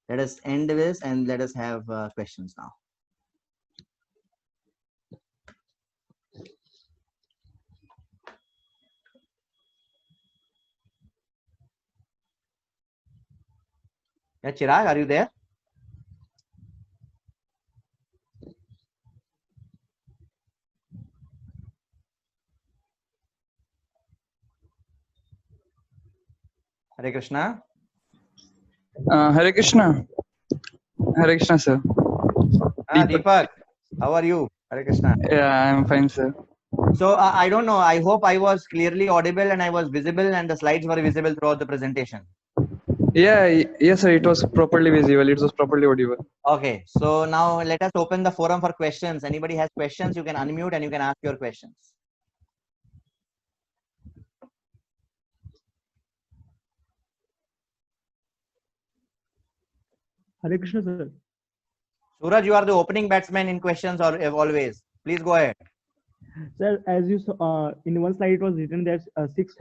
Let us end this and let us have questions now. Yeah, Chirag, are you there? Hare Krishna. Hare Krishna. Hare Krishna, sir. Deepak, how are you? Hare Krishna. Yeah, I'm fine, sir. So I don't know. I hope I was clearly audible and I was visible and the slides were visible throughout the presentation. Yeah, yes, sir. It was properly visible. It was properly audible. Okay. So now let us open the forum for questions. Anybody has questions, you can unmute and you can ask your questions. Hare Krishna, sir. Suraj, you are the opening batsman in questions or always. Please go ahead. Sir, as you saw, in one slide it was written that six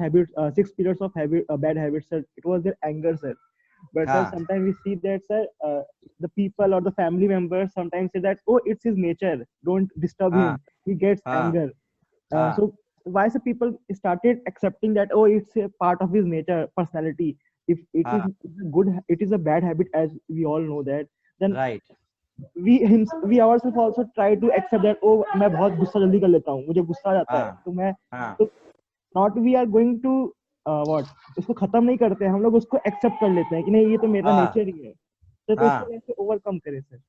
pillars of bad habits, sir. It was their anger, sir. But sir, sometimes we see that, sir, the people or the family members sometimes say that, oh, it's his nature. Don't disturb him. He gets anger. So why the people started accepting that, oh, it's a part of his nature, personality. If it is good, it is a bad habit, as we all know that. Then right. we ourselves also try to accept that, oh, मैं बहुत गुस्सा जल्दी कर लेता हूँ, मुझे गुस्सा आ जाता है, तो मैं तो not we are going to what उसको खत्म नहीं करते हैं, हम लोग उसको एक्सेप्ट कर लेते हैं कि नहीं ये तो मेरा नेचर ही है, तो इसको कैसे ओवरकम करें sir?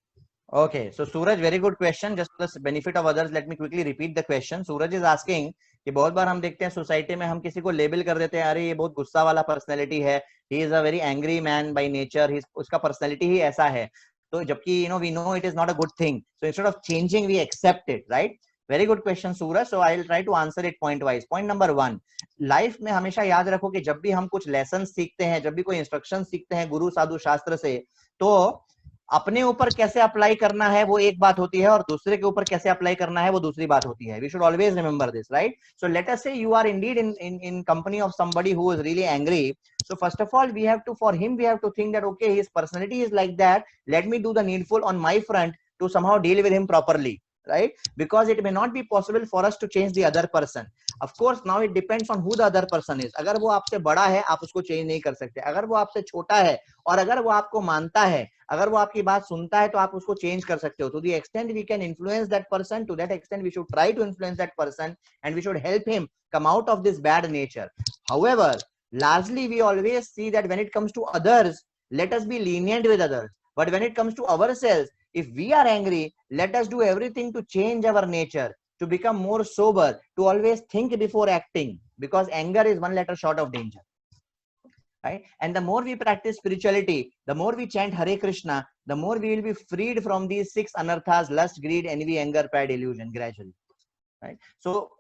Okay, so Suraj, very good question. Just for the benefit of others, let me quickly repeat the question. Suraj is asking कि बहुत बार हम देखते हैं सोसाइटी में हम किसी को लेबल कर देते हैं, अरे ये बहुत गुस्सा वाला पर्सनैलिटी है, he is a very angry man by nature, उसका पर्सनैलिटी ही ऐसा है, तो जबकि we know it is not a good thing, so instead of changing we accept it, right? Very good question, Suraj. So I will try to answer it point wise. Point number 1, life में हमेशा याद रखो कि जब भी हम कुछ lesson सीखते हैं, जब भी कोई इंस्ट्रक्शन सीखते हैं गुरु साधु शास्त्र से, तो अपने ऊपर कैसे अप्लाई करना है वो एक बात होती है और दूसरे के ऊपर कैसे अप्लाई करना है वो दूसरी बात होती है. We should always remember this, right? So let us say you are indeed in company of somebody who is really angry. So first of all, we have to think that okay, his personality is like that, let me do the needful on my front to somehow deal with him properly, right? Because it may not be possible for us to change the other person. Of course, now it depends on who the other person is. अगर वो आपसे बड़ा है आप उसको change नहीं कर सकते, अगर वो आपसे छोटा है और अगर वो आपको मानता है, अगर वो आपकी बात सुनता है तो आप उसको चेंज कर सकते हो. To the extent we can influence that person, to that extent we should try to influence that person and we should help him come out of this bad nature. However, largely we always see that when it comes to others, let us be lenient with others, but when it comes to ourselves, if we are angry, let us do everything to change our nature, to become more sober, to always think before acting, because anger is one letter short of danger. Right? And the more we practice spirituality, the more we chant Hare Krishna, the more we will be freed from these 6 anarthas: lust, greed, envy, anger, pride, illusion, gradually. Right? So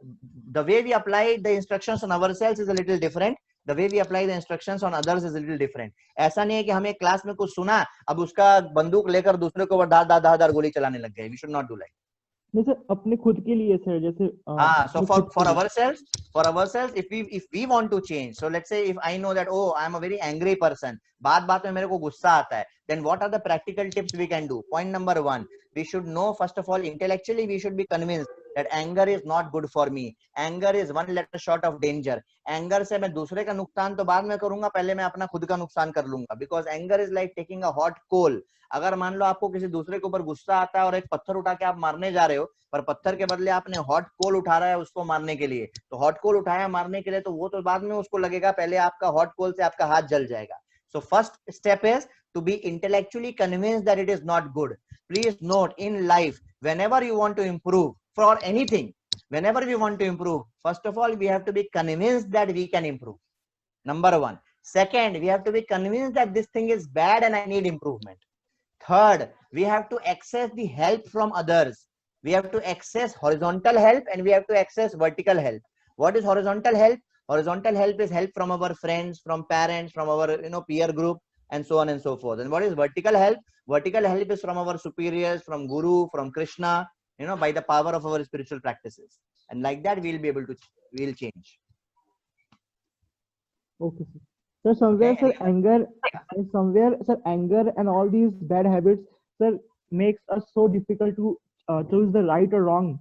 the way we apply the instructions on ourselves is a little different. The way we apply the instructions on others is a little different. ऐसा नहीं है कि हमें class में कुछ सुना, अब उसका बंदूक लेकर दूसरे को धार गोली चलाने लग गए. We should not do like. नहीं सर, अपने खुद के लिए सर, जैसे so for ourselves, if we want to change, so let's say if I know that, oh, I am a very angry person, बात में मेरे को गुस्सा आता है, then what are the practical tips we can do? Point number 1, we should know, first of all, intellectually we should be convinced that anger is not good for me. Anger is one letter short of danger. Anger से मैं दूसरे का नुकसान तो बाद में करूंगा, पहले मैं अपना खुद का नुकसान कर लूंगा. Because anger is like taking a hot coal. अगर मान लो आपको किसी दूसरे के ऊपर गुस्सा आता है और एक पत्थर उठा के आप मारने जा रहे हो, पर पत्थर के बदले आपने हॉट कोल उठा रहा है उसको मारने के लिए, तो हॉट कोल उठाया मारने के लिए, तो वो तो बाद में उसको लगेगा, पहले आपका हॉट कोल से आपका हाथ जल जाएगा. So first step is to be intellectually convinced that it is not good. Please note, in life, whenever you want to improve for anything, whenever we want to improve, first of all, we have to be convinced that we can improve. Number 1. Second, we have to be convinced that this thing is bad and I need improvement. Third, we have to access the help from others. We have to access horizontal help and we have to access vertical help. What is horizontal help? Horizontal help is help from our friends, from parents, from our peer group, and so on and so forth. And what is vertical help? Vertical help is from our superiors, from Guru, from Krishna, by the power of our spiritual practices. And like that, we'll be able to, we'll change. Okay, sir. Sir, somewhere, Okay. sir, anger and all these bad habits, sir, makes us so difficult to choose the right or wrong,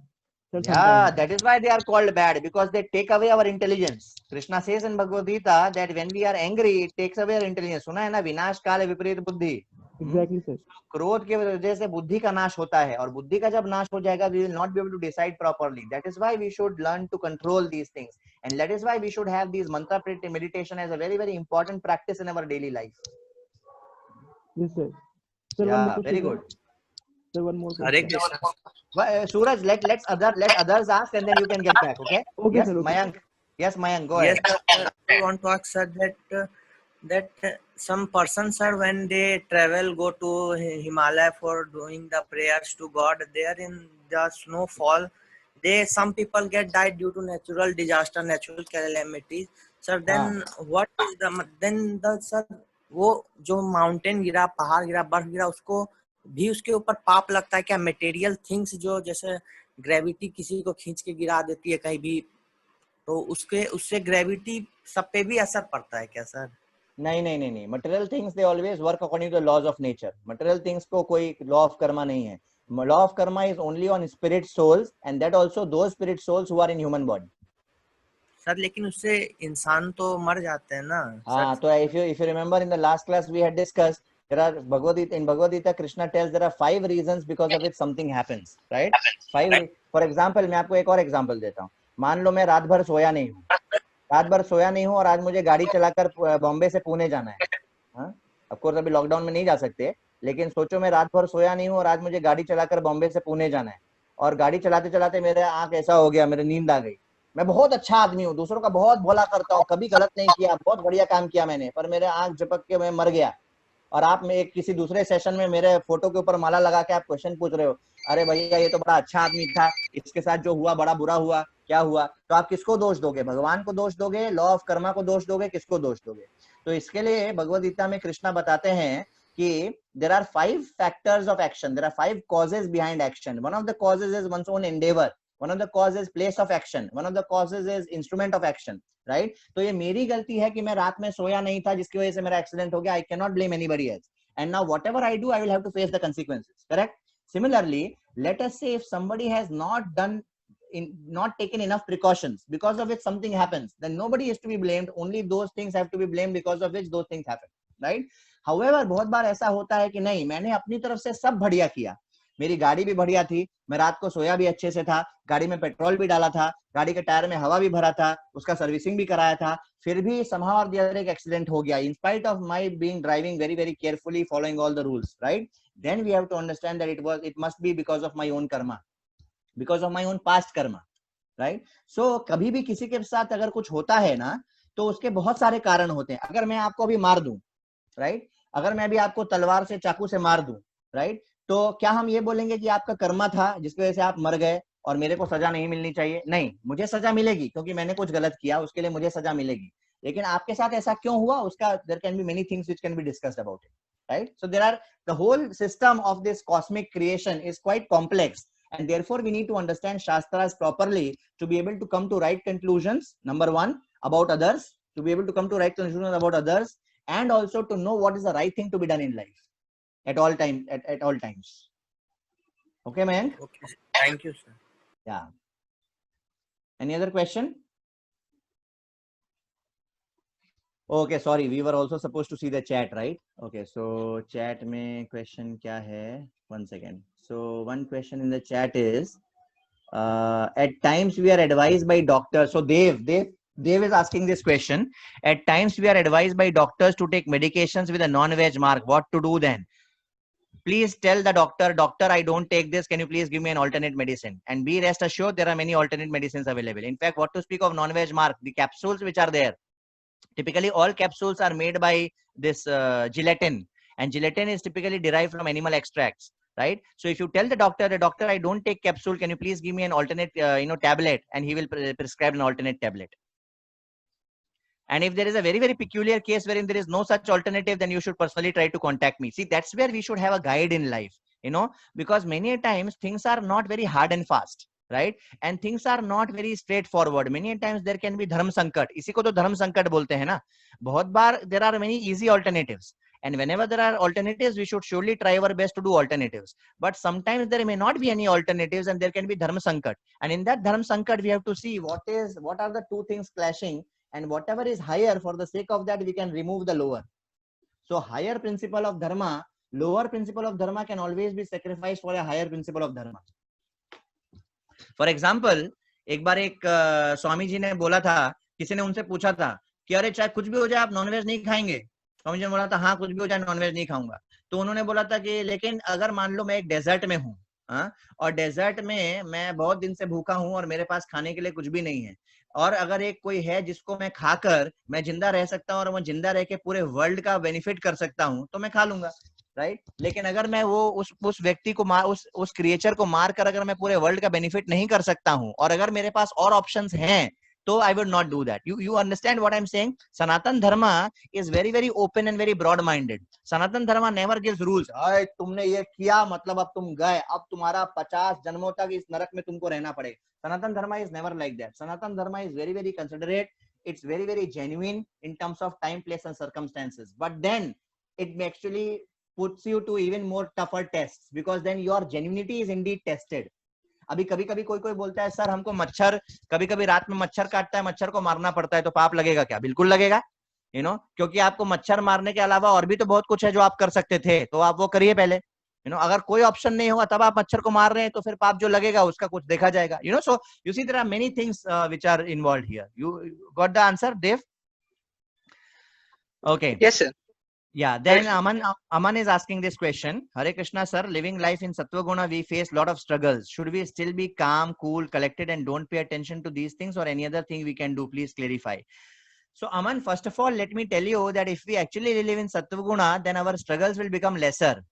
sir, Yeah, sometimes. that is why they are called bad, because they take away our intelligence. Krishna says in Bhagavad Gita that when we are angry, it takes away our intelligence. सुना है ना, विनाश काल विपरीत बुद्धि. Exactly, sir. क्रोध के वजह से बुद्धि का नाश होता है, और बुद्धि का जब नाश हो जाएगा, we will not be able to decide properly. That is why we should learn to control these things, and that is why we should have these mantra meditation as a very, very important practice in our daily life. Yes, sir. Sir, one more Yeah, very question, sir. good. Sir, one more Hare question. Krishna. Suraj, let others ask, and then you can get back. Okay? Okay, Yes, sir. Okay. Mayank. Yes, Mayank. Go Yes, ahead. sir. I want to ask sir that some persons, sir, when they travel, go to Himalaya for doing the prayers to God, there in the snowfall, some people get died due to natural disaster, natural calamities. Sir, then what is the sir, वो जो mountain गिरा, पहाड़ गिरा, बर्फ गिरा, उसको भी उसके ऊपर पाप लगता है क्या? मटेरियल थिंग्स जो जैसे ग्रेविटी किसी को खींच के गिरा देती है कहीं भी, तो उससे ग्रेविटी सब पे भी असर पड़ता है क्या सर? नहीं. Material things they always work according to the laws of nature. Material things को कोई law of karma नहीं है. Law of karma is only on spirit souls, and that also those spirit souls who are in human body. Sir लेकिन उससे इंसान तो मर जाते हैं ना हाँ, सर. तो if you remember in the last class we had discussed, there are in Bhagavad Gita Krishna tells there are 5 reasons because of which something happens, right? 5. For example, मैं आपको एक और example देता हूँ. मान लो मैं रात भर सोया नहीं हूँ और आज मुझे गाड़ी चलाकर बॉम्बे से पुणे जाना है. ऑफ कोर्स अभी लॉकडाउन में नहीं जा सकते, लेकिन सोचो मैं रात भर सोया नहीं हूँ और आज मुझे गाड़ी चलाकर बॉम्बे से पुणे जाना है, और गाड़ी चलाते चलाते मेरे आंख ऐसा हो गया, मेरे नींद आ गई. मैं बहुत अच्छा आदमी हूँ, दूसरों का बहुत भला करता हूँ, कभी गलत नहीं किया, बहुत बढ़िया काम किया मैंने, पर मेरे आंख झपक के मैं मर गया. और आप में एक किसी दूसरे सेशन में मेरे फोटो के ऊपर माला लगा के आप क्वेश्चन पूछ रहे हो, अरे भैया ये तो बड़ा अच्छा आदमी था, इसके साथ जो हुआ बड़ा बुरा हुआ, क्या हुआ? तो आप किसको दोष दोगे? भगवान को दोष दोगे, लॉ ऑफ कर्मा को दोष दोगे, किसको दोष दोगे? तो इसके लिए भगवद गीता में कृष्णा बताते हैं कि there are 5 factors of action, there are 5 causes behind action. One of the causes is one's own endeavor, one of the causes is place of action, one of the causes is instrument of action, right? तो ये मेरी गलती है कि मैं रात में सोया नहीं था, जिसकी वजह से मेरा एक्सीडेंट हो गया. I cannot blame anybody else, and now whatever I do I will have to face the consequences, correct? Similarly, let us say if somebody has not taken enough precautions, because of which something happens, then nobody is to be blamed, only those things have to be blamed because of which those things happen, right? However, बहुत बार ऐसा होता है कि नहीं, मैंने अपनी तरफ से सब बढ़िया किया, मेरी गाड़ी भी बढ़िया थी, मैं रात को सोया भी अच्छे से था, गाड़ी में पेट्रोल भी डाला था, गाड़ी के टायर में हवा भी भरा था, उसका सर्विसिंग भी कराया था, फिर भी somehow or the other एक एक्सीडेंट हो गया, in spite of my being driving very, very carefully, following all the rules, right? Then we have to understand that it must be because of my own karma, because of my own past karma, right? So कभी भी किसी के साथ अगर कुछ होता है ना, तो उसके बहुत सारे कारण होते हैं. अगर मैं आपको अभी मार दूं, राइट, अगर मैं भी आपको तलवार से चाकू से मार दूं, राइट, तो क्या हम ये बोलेंगे कि आपका कर्मा था जिसकी वजह से आप मर गए और मेरे को सजा नहीं मिलनी चाहिए? नहीं, मुझे सजा मिलेगी क्योंकि मैंने कुछ गलत किया, उसके लिए मुझे सजा मिलेगी. लेकिन आपके साथ ऐसा क्यों हुआ, उसका there can be many things which can be discussed about it, right? So there are the whole system of this cosmic creation is quite complex, and therefore we need to understand shastras properly to be able to come to right conclusions, number 1, about others, to be able to come to right conclusions about others, and also to know what is the right thing to be done in life at all times. Okay, man? Okay, thank you sir. Yeah. Any other question? Okay, sorry, we were also supposed to see the chat, right? Okay, so chat mein question kya hai? One second. So one question in the chat is, at times we are advised by doctors. So Dev is asking this question. At times we are advised by doctors to take medications with a non-veg mark. What to do then? Please tell the doctor, I don't take this. Can you please give me an alternate medicine? And be rest assured, there are many alternate medicines available. In fact, what to speak of non-veg mark, the capsules which are there, typically all capsules are made by this gelatin, and gelatin is typically derived from animal extracts, right? So if you tell the doctor, I don't take capsule, can you please give me an alternate tablet, and he will prescribe an alternate tablet. And if there is a very, very peculiar case wherein there is no such alternative, then you should personally try to contact me. See, that's where we should have a guide in life, because many times things are not very hard and fast. right? And things are not very straightforward. Many times there can be dharma sankat. इसी को तो धर्म संकट बोलते हैं ना. बहुत बार there are many easy alternatives, and whenever there are alternatives, we should surely try our best to do alternatives. But sometimes there may not be any alternatives, and there can be dharma sankat. And in that dharma sankat, we have to see what are the two things clashing, and whatever is higher, for the sake of that, we can remove the lower. So higher principle of dharma, lower principle of dharma can always be sacrificed for a higher principle of dharma. For example, एक बार एक स्वामी जी ने बोला था, किसी ने उनसे पूछा था कि अरे चाहे कुछ भी हो जाए आप नॉनवेज नहीं खाएंगे. स्वामी जी ने बोला था हाँ कुछ भी हो जाए नॉनवेज नहीं खाऊंगा. तो उन्होंने बोला था कि लेकिन अगर मान लो मैं एक डेजर्ट में हूँ, और डेजर्ट में मैं बहुत दिन से भूखा हूँ और मेरे पास खाने के लिए कुछ भी नहीं है, और अगर एक कोई है जिसको मैं खाकर मैं जिंदा रह सकता हूँ और मैं जिंदा रह के पूरे वर्ल्ड का बेनिफिट कर सकता हूँ, तो मैं खा लूंगा, राइट? लेकिन अगर मैं वो उस व्यक्ति को मार, उस क्रिएचर को मार कर अगर मैं पूरे वर्ल्ड का बेनिफिट नहीं कर सकता हूँ, और अगर मेरे पास और ऑप्शंस हैं, तो I would not do that. You understand what I'm saying? Sanatan Dharma is very very open and very broad minded. Sanatan Dharma never gives rules. अरे तुमने ये किया मतलब अब तुम गए, अब तुम्हारा 50 जन्मों तक इस नरक में तुमको रहना पड़ेगा. Sanatan Dharma is never like that. Sanatan Dharma is very very considerate. It's very very genuine in terms of time, place and circumstances. But then it actually puts you to even more tougher tests, because then your genuinity is indeed tested. अभी कभी कभी कोई बोलता है sir हमको मच्छर कभी कभी रात में मच्छर काटता है, मच्छर को मारना पड़ता है, तो पाप लगेगा क्या? बिल्कुल लगेगा, क्योंकि आपको मच्छर मारने के अलावा और भी तो बहुत कुछ है जो आप कर सकते थे, तो आप वो करिए पहले. अगर कोई ऑप्शन नहीं होगा तब आप मच्छर को मार रहे हैं, तो फिर पाप जो लगेगा उसका कुछ देखा जाएगा. So you see there are many things which are involved here. You got the answer, Dev? Okay, Yes, sir. Yeah, then Aman is asking this question. Hare Krishna sir, living life in Sattva Guna, we face lot of struggles. Should we still be calm, cool, collected and don't pay attention to these things, or any other thing we can do? Please clarify. So Aman, first of all, let me tell you that if we actually live in Sattva Guna, then our struggles will become lesser,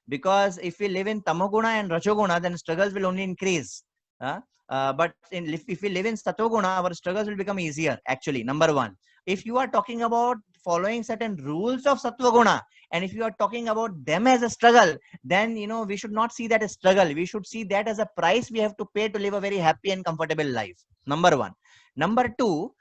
because if we live in Tamoguna and Rajoguna, then struggles will only increase. But if we live in Sattva Guna, our struggles will become easier, actually, number one. If you are talking about following certain rules of Sattva Guna, and if you are talking about them as a struggle, then we should not see that as struggle. We should see that as a price we have to pay to live a very happy and comfortable life. Number one. Number two,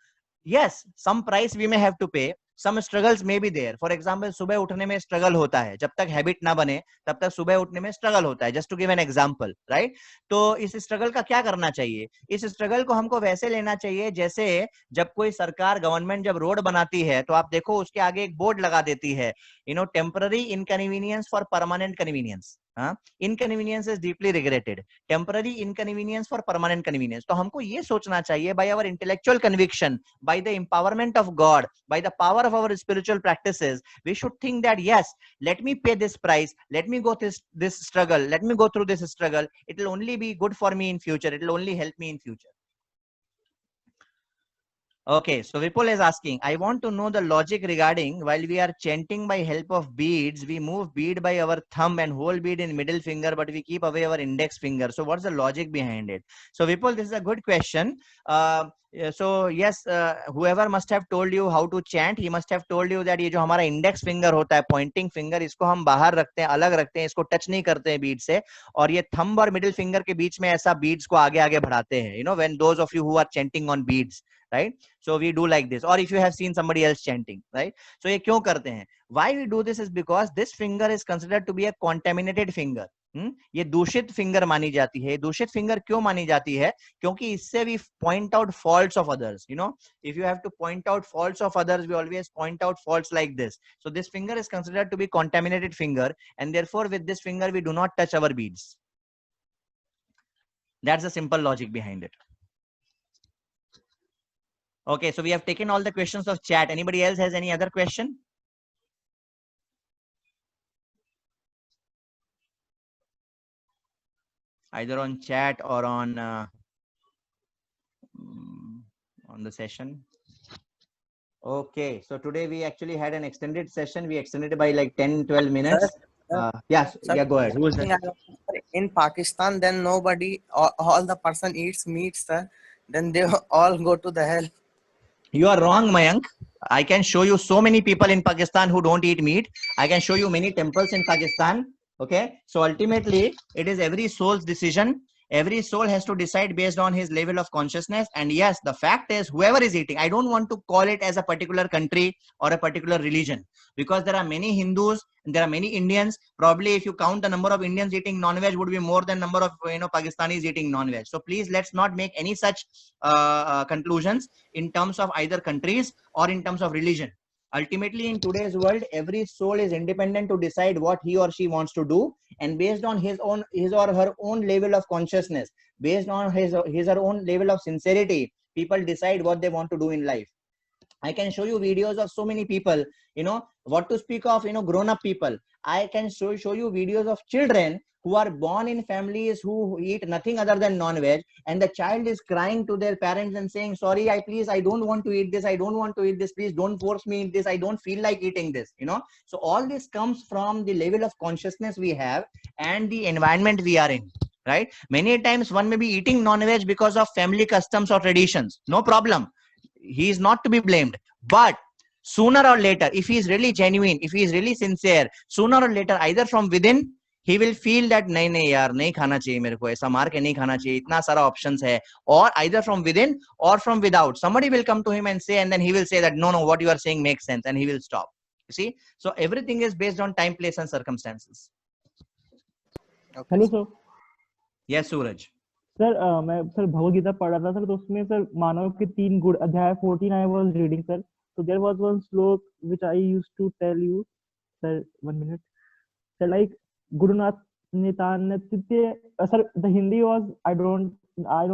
yes, some price we may have to pay. Some struggles may be there. For example, सुबह उठने में struggle होता है. जब तक habit ना बने तब तक सुबह उठने में struggle होता है. Just to give an example, right? तो इस struggle का क्या करना चाहिए? इस struggle को हमको वैसे लेना चाहिए जैसे जब कोई सरकार गवर्नमेंट जब रोड बनाती है तो आप देखो उसके आगे एक बोर्ड लगा देती है, temporary inconvenience for permanent convenience. Inconvenience is deeply regretted. Temporary inconvenience for permanent convenience. तो हमको ये सोचना चाहिए, by our intellectual conviction, by the empowerment of God, by the power of our spiritual practices, we should think that yes, let me pay this price, let me go this struggle, let me go through this struggle. It will only be good for me in future. It will only help me in future. Okay, so Vipul is asking, I want to know the logic regarding while we are chanting by help of beads, we move bead by our thumb and whole bead in middle finger, but we keep away our index finger. So what's the logic behind it? So Vipul, this is a good question. So yes, whoever must have told you how to chant, he must have told you that ये जो हमारा index finger होता है, pointing finger, इसको हम बाहर रखते हैं, अलग रखते हैं, इसको touch नहीं करते हैं bead से, और ये thumb और middle finger के बीच में ऐसा beads को आगे आगे बढ़ाते हैं, when those of you who are chanting on beads, right? So we do like this, or if you have seen somebody else chanting, right? So ये क्यों करते हैं? Why we do this is because this finger is considered to be a contaminated finger. ये दूषित finger मानी जाती है. दूषित फिंगर क्यों मानी जाती है? क्योंकि इससे we point out faults of others. If you have to point out faults of others, we always point out faults like this. So this finger is considered to be contaminated finger, and therefore with this finger we do not touch our beads. That's the simple logic behind it. Okay, so we have taken all the questions of chat. Anybody else has any other question? Either on chat or on the session. Okay, so today we actually had an extended session. We extended it by like 10-12 minutes. Yes, Sir, yeah, go ahead. Who is that? In Pakistan, then nobody, all the person eats meat, sir. Then they all go to the hell. You are wrong, Mayank. I can show you so many people in Pakistan who don't eat meat. I can show you many temples in Pakistan. Okay, so ultimately it is every soul's decision. Every soul has to decide based on his level of consciousness. And yes, the fact is, whoever is eating, I don't want to call it as a particular country or a particular religion, because there are many Hindus and there are many Indians. Probably if you count the number of Indians eating non-veg would be more than number of Pakistanis eating non-veg. So please, let's not make any such conclusions in terms of either countries or in terms of religion. Ultimately, in today's world, every soul is independent to decide what he or she wants to do, and based on his or her own level of consciousness, based on his or her own level of sincerity, people decide what they want to do in life. I can show you videos of so many people, what to speak of, grown-up people. I can show you videos of children who are born in families who eat nothing other than non-veg, and the child is crying to their parents and saying, sorry, I don't want to eat this. I don't want to eat this. Please don't force me eat this. I don't feel like eating this, So all this comes from the level of consciousness we have and the environment we are in, right? Many times one may be eating non-veg because of family customs or traditions. No problem. He is not to be blamed. But sooner or later, if he is really genuine, if he is really sincere, sooner or later, either from within, he will feel that नहीं यार नहीं खाना चाहिए मेरे को, ऐसा मार के नहीं खाना चाहिए, इतना सारा options है, or either from within or from without, somebody will come to him and say, and then he will say that no, what you are saying makes sense, and he will stop. You see, so everything is based on time, place, and circumstances. Hello sir. Yes, Suraj. Sir मैं sir Bhagavad Gita पढ़ रहा था sir, तो उसमें sir मानव के 3 गुण, अध्याय 14 I was reading sir. So there was one slok which I used to tell you, sir. 1 minute. So like Gurunath Nitanatitya, sir, the Hindi was I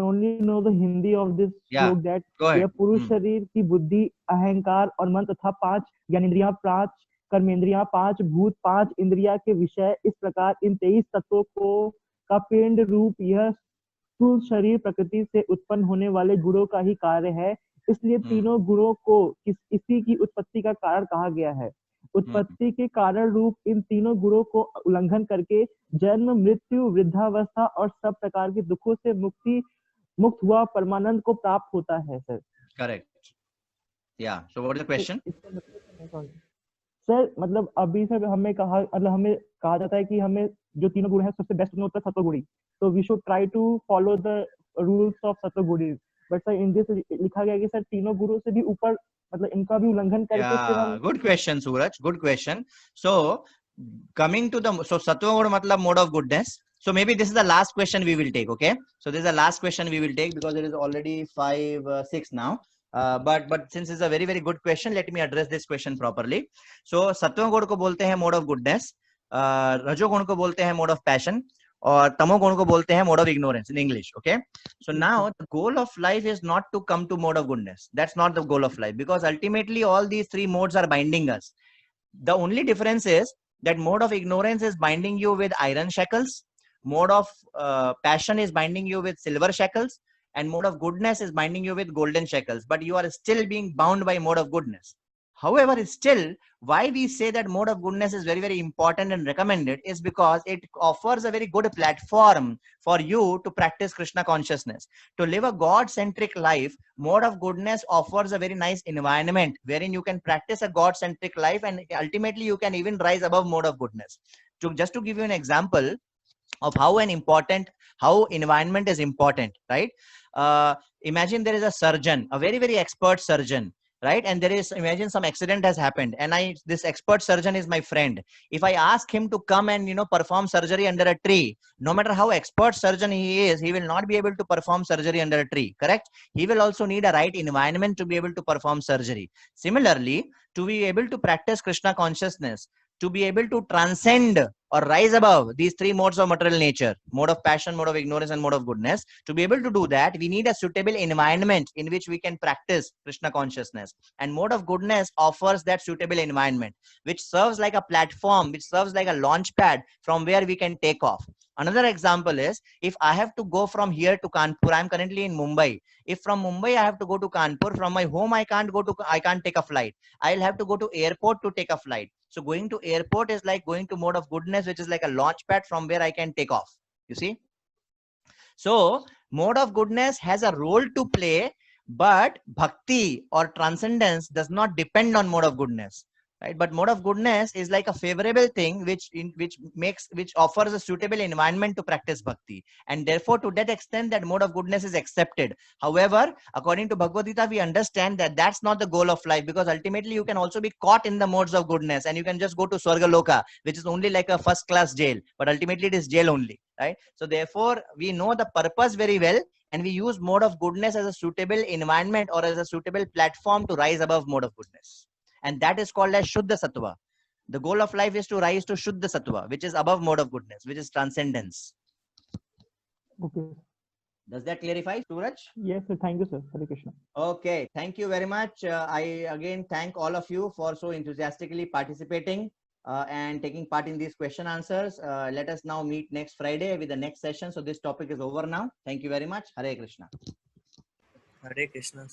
only know the Hindi of this slok, that यह पुरुष शरीर की बुद्धि, अहंकार और मन तथा 5 ज्ञानेंद्रियां, 5 कर्मेंद्रियां, 5 भूत, 5 इंद्रिया के विषय, इस प्रकार इन 23 तत्वों को का पिंड रूप यह स्थूल शरीर प्रकृति से उत्पन्न होने वाले गुणों का ही कार्य है. इसलिए तीनों गुणों को इसी की उत्पत्ति का कारण कहा गया है. उत्पत्ति के कारण रूप इन तीनों गुणों को उल्लंघन करके जन्म, मृत्यु, वृद्धावस्था और सब प्रकार के दुखों से मुक्त हुआ परमानंद को प्राप्त होता है सर. करेक्ट. या so what is the question? Sir मतलब अभी सर हमें कहा जाता है कि हमें जो तीनों गुण है सबसे बेस्ट गुण होता है सत्वगुणी, तो we should try to follow the rules of सत्वगुणी. बट सर इन दिस लिखा गया कि सर तीनों गुणों से भी ऊपर, मतलब इनका भी उल्लंघन करके फिर हम. Good question Suraj, good question. So coming to the sattvagun मतलब mode of goodness. So maybe this is the last question we will take. Okay, so this is the last question we will take because it is already 5:06 now. But since it's a very very good question, let me address this question properly. So सत्वगुण को बोलते हैं mode of goodness, रजोगुण को बोलते हैं mode of passion, और तमोगुण को बोलते हैं mode of ignorance in English. Okay, so now the goal of life is not to come to mode of goodness. That's not the goal of life, because ultimately all these 3 modes are binding us. The only difference is that mode of ignorance is binding you with iron shackles, mode of passion is binding you with silver shackles, and mode of goodness is binding you with golden shackles, but you are still being bound by mode of goodness. However, still, why we say that mode of goodness is very, very important and recommended is because it offers a very good platform for you to practice Krishna consciousness. To live a God-centric life, mode of goodness offers a very nice environment wherein you can practice a God-centric life, and ultimately you can even rise above mode of goodness. Just to give you an example of how environment is important, right? Imagine there is a surgeon, a very, very expert surgeon, right? And imagine some accident has happened, and this expert surgeon is my friend. If I ask him to come and perform surgery under a tree, no matter how expert surgeon he is, he will not be able to perform surgery under a tree, correct? He will also need a right environment to be able to perform surgery. Similarly, to be able to practice Krishna consciousness, to be able to transcend or rise above these 3 modes of material nature, mode of passion, mode of ignorance, and mode of goodness, to be able to do that, we need a suitable environment in which we can practice Krishna consciousness. And mode of goodness offers that suitable environment, which serves like a platform, which serves like a launch pad from where we can take off. Another example is, if I have to go from here to Kanpur, I'm currently in Mumbai. If from Mumbai I have to go to Kanpur, from my home I can't take a flight. I'll have to go to airport to take a flight. So going to airport is like going to mode of goodness, which is like a launch pad from where I can take off. You see? So mode of goodness has a role to play, but bhakti or transcendence does not depend on mode of goodness. right? But mode of goodness is like a favorable thing which offers a suitable environment to practice bhakti, and therefore to that extent that mode of goodness is accepted. However, according to Bhagavad Gita, we understand that that's not the goal of life, because ultimately you can also be caught in the modes of goodness and you can just go to Swargaloka, which is only like a first class jail, but ultimately it is jail only, right? So therefore we know the purpose very well, and we use mode of goodness as a suitable environment or as a suitable platform to rise above mode of goodness. And that is called as Shuddha Sattva. The goal of life is to rise to Shuddha Sattva, which is above mode of goodness, which is transcendence. Okay. Does that clarify, Suraj? Yes, sir. Thank you, sir. Hare Krishna. Okay, thank you very much. I again thank all of you for so enthusiastically participating and taking part in these question answers. Let us now meet next Friday with the next session. So this topic is over now. Thank you very much. Hare Krishna. Hare Krishna.